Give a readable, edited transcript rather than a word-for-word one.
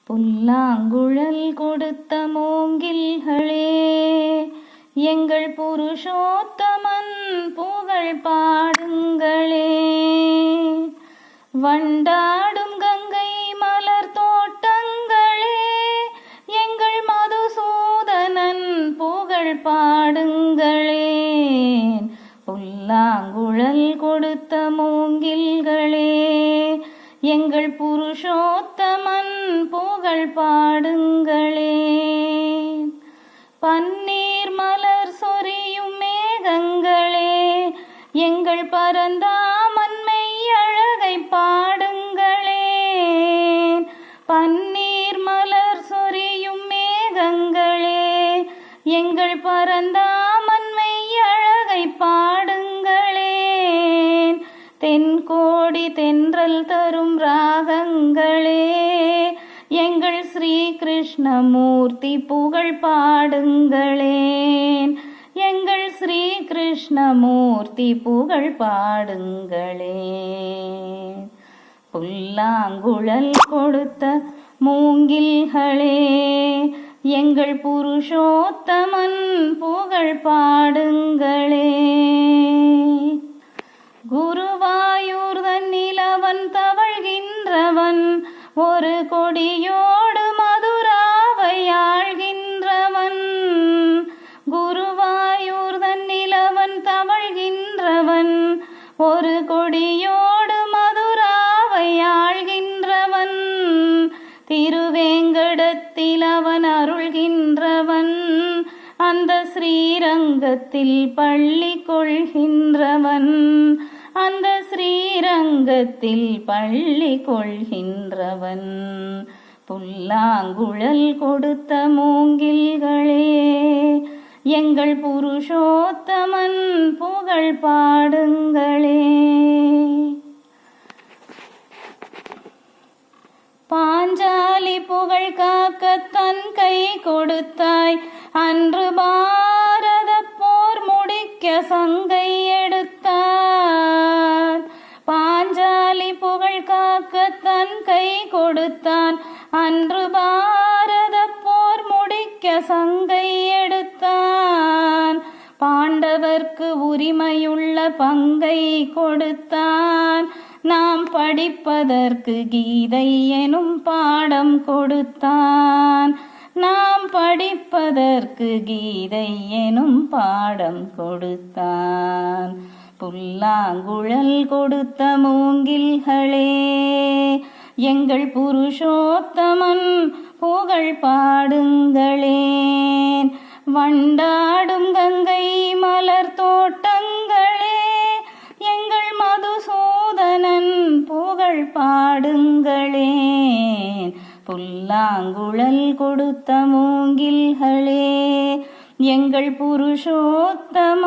புல்லாங்குழல் கொடுத்த மூங்கில்களே, எங்கள் புருஷோத்தமன் புகழ் பாடுங்களே. வண்டாடும் கங்கை மலர் தோட்டங்களே, எங்கள் மதுசூதனன் புகழ் பாடுங்களே. புல்லாங்குழல் கொடுத்த மூங்கில்களே, எங்கள் புருஷோத்தமன் புகழ் பாடுங்களே. பன்னீர் மலர் சொரியும் மேகங்களே, எங்கள் பரந்தாமன் மெய்யழகை பாடுங்களே. பன்னீர் மலர் சொரியும் மேகங்களே, எங்கள் பரந்தாமன் மெய்யழகை பாடுங்களே. தென்கோடி தென்றல் தரும் ராகங்களே, எங்கள் ஸ்ரீ கிருஷ்ணமூர்த்தி புகழ் பாடுங்களேன். எங்கள் ஸ்ரீ கிருஷ்ணமூர்த்தி புகழ் பாடுங்களேன். புல்லாங்குழல் கொடுத்த மூங்கில்களே, எங்கள் புருஷோத்தமன் புகழ் பாடுங்களே. குருவாயூர் தன்னில் அவன் தவழ்கின்றவன், ஒரு கொடியோடு மதுராவை ஆள்கின்றவன். குருவாயூர் தன்னில் அவன் தவழ்கின்றவன், ஒரு கொடியோடு மதுராவை ஆள்கின்றவன். திருவேங்கடத்தில் அவன் அருள்கின்றவன், அந்த ஸ்ரீரங்கத்தில் பள்ளி கொள்கின்றவன். அந்த ஸ்ரீரங்கத்தில் பள்ளி கொள்கின்றவன். புல்லாங்குழல் கொடுத்த மூங்கில்களே, எங்கள் புருஷோத்தமன் புகழ் பாடுங்களே. பாஞ்சாலி புகழ் காக்க தன் கை கொடுத்தாய், அன்று பாரத போர் முடிக்க சங்கை எடுத்தான். பாஞ்சாலி புகழ் காக்க தன் கை கொடுத்தான், அன்று பாரத போர் முடிக்க சங்கை எடுத்தான். பாண்டவர்க்கு உரிமையுள்ள பங்கை கொடுத்தான், நாம் படிப்பதற்கு கீதை எனும் பாடம் கொடுத்தான். நாம் படிப்பதற்கு கீதை எனும் பாடம் கொடுத்தான். புல்லாங்குழல் கொடுத்த மூங்கில்களே, எங்கள் புருஷோத்தமன் புகழ் பாடுங்களேன். வண்டாடும் கங்கை மலர் தோட்டங்களே, எங்கள் மதுசூதனன் புகழ் பாடுங்களேன். புல்லாங்குழல் கொடுத்த மூங்கில்களே, எங்கள் புருஷோத்தமன்